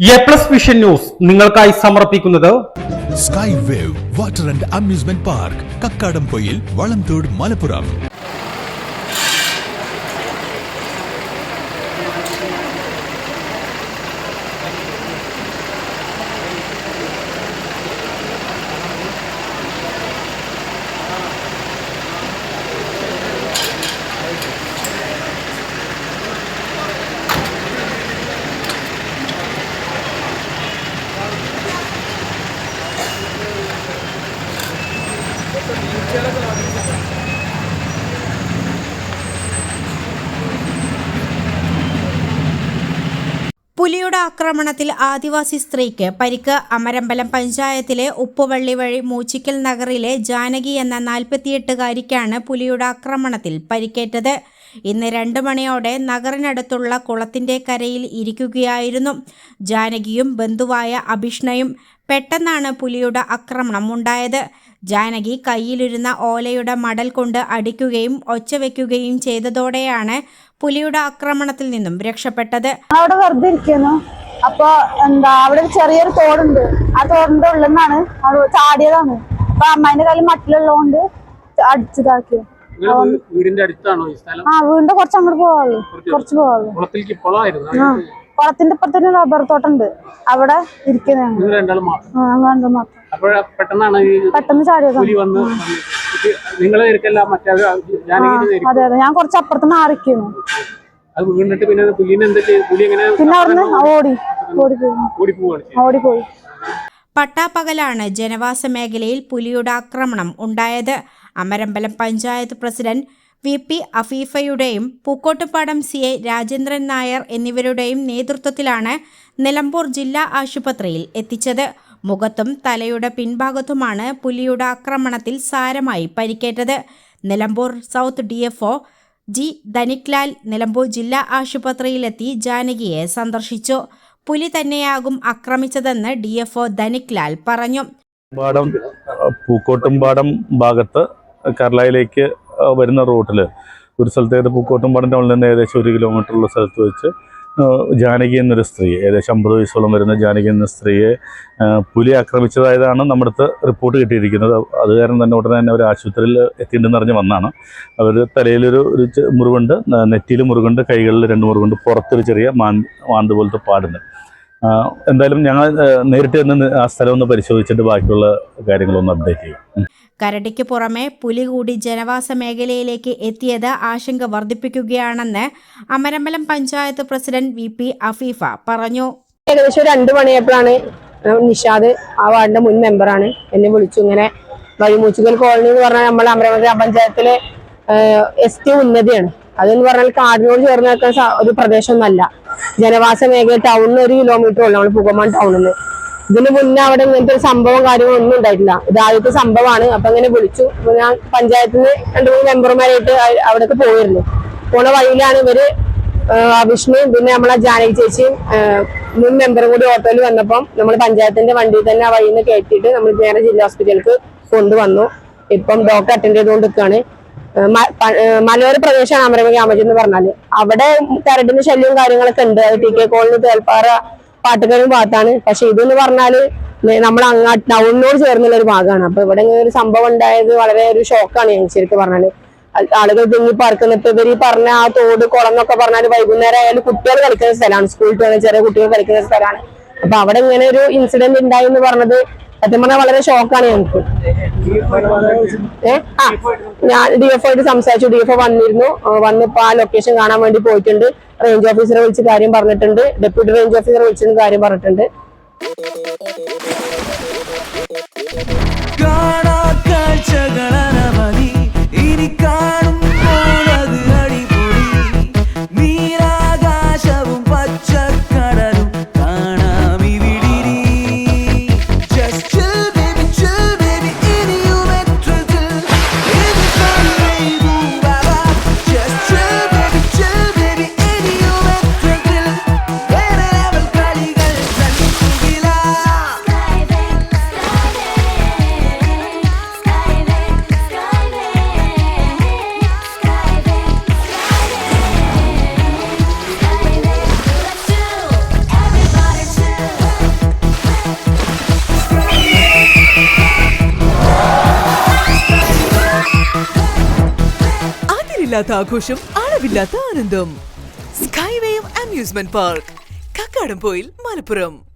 Vision news നിങ്ങൾക്കായി സമർപ്പിക്കുന്നത് sky wave water and amusement park Kakkadampoyil Valamthode Malappuram. പുലിയുടെ ആക്രമണത്തിൽ ആദിവാസി സ്ത്രീക്ക് പരിക്ക്. അമരമ്പലം പഞ്ചായത്തിലെ ഉപ്പുവള്ളി വഴി മൂച്ചിക്കൽ നഗറിലെ ജാനകി എന്ന 48-കാരിക്കാണ് പുലിയുടെ ആക്രമണത്തിൽ പരിക്കേറ്റത്. ഇന്ന് 2 മണിയോടെ നഗറിനടുത്തുള്ള കുളത്തിന്റെ കരയിൽ ഇരിക്കുകയായിരുന്നു ജാനകിയും ബന്ധുവായ അഭിഷ്ണയും. പെട്ടെന്നാണ് പുലിയുടെ ആക്രമണം ഉണ്ടായത്. ജാനകി കയ്യിലിരുന്ന ഓലയുടെ മടൽ കൊണ്ട് അടിക്കുകയും ഒച്ചവെക്കുകയും ചെയ്തതോടെയാണ് പുലിയുടെ ആക്രമണത്തിൽ നിന്നും രക്ഷപ്പെട്ടത്. അവിടെ വെറുതെ ഇരിക്കുന്നു. അപ്പൊ അവിടെ ഒരു ചെറിയൊരു തോടുണ്ട്. ആ തോടിന്റെ ഉള്ളിൽ നിന്നാണ് അവിടെ ചാടിയതാണ്. അപ്പൊ അമ്മേന്റെ കയ്യിൽ മട്ടിലുള്ളതുകൊണ്ട് അടിച്ചതാക്കി. വീടിന്റെ അടുത്താണോ ഈ സ്ഥലം? വീടിന്റെ കുറച്ച് അങ്ങോട്ട് പോവാള്ളൂ, കുറച്ച് പോവാള്ളൂ. കുളത്തിന്റെ ഇപ്പുറത്തൊരു റബ്ബർ തോട്ടുണ്ട്, അവിടെ ഇരിക്കുന്നതാണ്. പെട്ടെന്ന് ചാടിയതാണ്. അതെ അതെ, ഞാൻ കുറച്ച് അപ്പുറത്ത് മാറിക്കുന്നു. പിന്നെ അവിടുന്ന് ഓടിപ്പോയി. പട്ടാപ്പകലാണ് ജനവാസ മേഖലയിൽ പുലിയുടെ ആക്രമണം ഉണ്ടായത്. അമരമ്പലം പഞ്ചായത്ത് പ്രസിഡന്റ് VP അഫീഫയുടെയും പൂക്കോട്ടുപാടം CI രാജേന്ദ്രൻ നായർ എന്നിവരുടെയും നേതൃത്വത്തിലാണ് നിലമ്പൂർ ജില്ലാ ആശുപത്രിയിൽ എത്തിച്ചത്. മുഖത്തും തലയുടെ പിൻഭാഗത്തുമാണ് പുലിയുടെ ആക്രമണത്തിൽ സാരമായി പരിക്കേറ്റത്. Nilambur south DFO G Dhaniklal Nilambur ജില്ലാ ആശുപത്രിയിലെത്തി ജാനകിയെ സന്ദർശിച്ചു. പുലി തന്നെയാകും ആക്രമിച്ചതെന്ന് DFO ധനിക്ലാൽ പറഞ്ഞു. പൂക്കോട്ടുംപാടം ഭാഗത്ത് കർലായിലേക്ക് വരുന്ന റൂട്ടിൽ ഒരു സ്ഥലത്തേക്ക് പൂക്കോട്ടുംപാടം ടൗണിൽ നിന്ന് ഏകദേശം 1 കിലോമീറ്ററുള്ള സ്ഥലത്ത് വെച്ച് ജാനകി എന്നൊരു സ്ത്രീ, ഏകദേശം 50 വയസ്സോളം വരുന്ന ജാനകി എന്ന സ്ത്രീയെ പുലി ആക്രമിച്ചതായതാണ് നമ്മുടെ അടുത്ത് റിപ്പോർട്ട് കിട്ടിയിരിക്കുന്നത്. അത് കാരണം തന്നെ ഉടനെ തന്നെ അവർ ആശുപത്രിയിൽ എത്തിയിട്ടുണ്ടെന്ന് അറിഞ്ഞ് വന്നാണ്. അവർ തലയിലൊരു മുറിവുണ്ട്, നെറ്റിയിൽ മുറിവുണ്ട്, കൈകളിൽ 2 മുറിവുണ്ട്, പുറത്തൊരു ചെറിയ മാന്ത് പോലത്തെ പാടുണ്ട്. എന്തായാലും ഞങ്ങൾ നേരിട്ട് നിന്ന് ആ സ്ഥലം ഒന്ന് പരിശോധിച്ചിട്ട് ബാക്കിയുള്ള കാര്യങ്ങളൊന്ന് അപ്ഡേറ്റ് ചെയ്യും. കരടിക്ക് പുറമെ പുലി കൂടി ജനവാസ മേഖലയിലേക്ക് എത്തിയത് ആശങ്ക വർദ്ധിപ്പിക്കുകയാണെന്ന് അമരമ്പലം പഞ്ചായത്ത് പ്രസിഡന്റ് VP അഫീഫ പറഞ്ഞു. ഏകദേശം 2 മണിയപ്പോഴാണ് നിഷാദ്, ആ വാർഡിന്റെ മുൻ മെമ്പറാണ്, എന്നെ വിളിച്ചു. ഇങ്ങനെ മൂച്ചിക്കൽ കോളനി എന്ന് പറഞ്ഞാൽ നമ്മളെ അമരമ്പലം പഞ്ചായത്തിലെ ST ഉന്നതിയാണ്. അതെന്ന് പറഞ്ഞാൽ കാടിനോട് ചേർന്ന് നിൽക്കുന്ന ഒരു പ്രദേശമൊന്നുമല്ല, ജനവാസ മേഖല. ടൗണിന് 1 കിലോമീറ്റർ ഉള്ളു നമ്മൾ പുകമാൻ ടൗണിൽ നിന്ന്. ഇതിന് മുന്നേ അവിടെ ഇങ്ങനത്തെ ഒരു സംഭവം കാര്യങ്ങളൊന്നും ഉണ്ടായിട്ടില്ല. ഇത് ആദ്യത്തെ സംഭവമാണ്. അപ്പൊ അങ്ങനെ വിളിച്ചു. ഞാൻ പഞ്ചായത്തിൽ നിന്ന് 2-3 മെമ്പർമാരായിട്ട് അവിടേക്ക് പോയിരുന്നു. പോണ വഴിയിലാണ് ഇവര് വിഷ്ണു പിന്നെ നമ്മളെ ജാനകി ചേച്ചിയും മുൻ മെമ്പറും കൂടി ഓട്ടോയിൽ വന്നപ്പം നമ്മൾ പഞ്ചായത്തിന്റെ വണ്ടിയിൽ തന്നെ ആ വഴിയിൽ നിന്ന് കയറ്റിയിട്ട് നമ്മൾ നേരെ ജില്ലാ ഹോസ്പിറ്റലിലേക്ക് കൊണ്ടുവന്നു. ഇപ്പം ഡോക്ടർ അറ്റൻഡ് ചെയ്തുകൊണ്ടിരിക്കുകയാണ്. മലയോര പ്രദേശമാണ് അമരമ്പലം ഗ്രാമം എന്ന് പറഞ്ഞാല്. അവിടെ കരടിന്റെ ശല്യവും കാര്യങ്ങളൊക്കെ ഉണ്ട്. അത് TK കോളനി, തേൽപ്പാറ, പാട്ടുകാരും ഭാഗത്താണ്. പക്ഷെ ഇതെന്ന് പറഞ്ഞാല് നമ്മൾ അങ്ങാട്ട് ടൗണിനോട് ചേർന്നുള്ള ഒരു ഭാഗമാണ്. അപ്പൊ ഇവിടെ ഒരു സംഭവം ഉണ്ടായത് വളരെ ഒരു ഷോക്കാണ് ഞങ്ങൾക്ക് ശരിക്കും പറഞ്ഞാല്. ആളുകൾ തിങ്ങി പാർക്കുന്നിട്ട് ഇവർ ഈ പറഞ്ഞ ആ തോട്, കുളം എന്നൊക്കെ പറഞ്ഞാല് വൈകുന്നേരം ആയാലും കുട്ടികൾ കളിക്കുന്ന സ്ഥലമാണ്, സ്കൂളിൽ പോകുന്ന ചെറിയ കുട്ടികൾ കളിക്കുന്ന സ്ഥലമാണ്. അപ്പൊ അവിടെ ഇങ്ങനെ ഒരു ഇൻസിഡന്റ് ഉണ്ടായി എന്ന് പറഞ്ഞത് സത്യം പറഞ്ഞാൽ വളരെ ഷോക്കാണ് ഞങ്ങൾക്ക്. ഞാൻ DFO ആയിട്ട് സംസാരിച്ചു. DFO വന്നിരുന്നു. വന്നിപ്പോ ആ ലൊക്കേഷൻ കാണാൻ വേണ്ടി പോയിട്ടുണ്ട്. റേഞ്ച് ഓഫീസറെ വിളിച്ച് കാര്യം പറഞ്ഞിട്ടുണ്ട്. ഡെപ്യൂട്ടി റേഞ്ച് ഓഫീസറെ വിളിച്ചെന്ന് കാര്യം പറഞ്ഞിട്ടുണ്ട്. അളവില്ലാത്ത ആഘോഷം, അളവില്ലാത്ത ആനന്ദം. Skywave amusement park, Kakkadampoyil, Malappuram.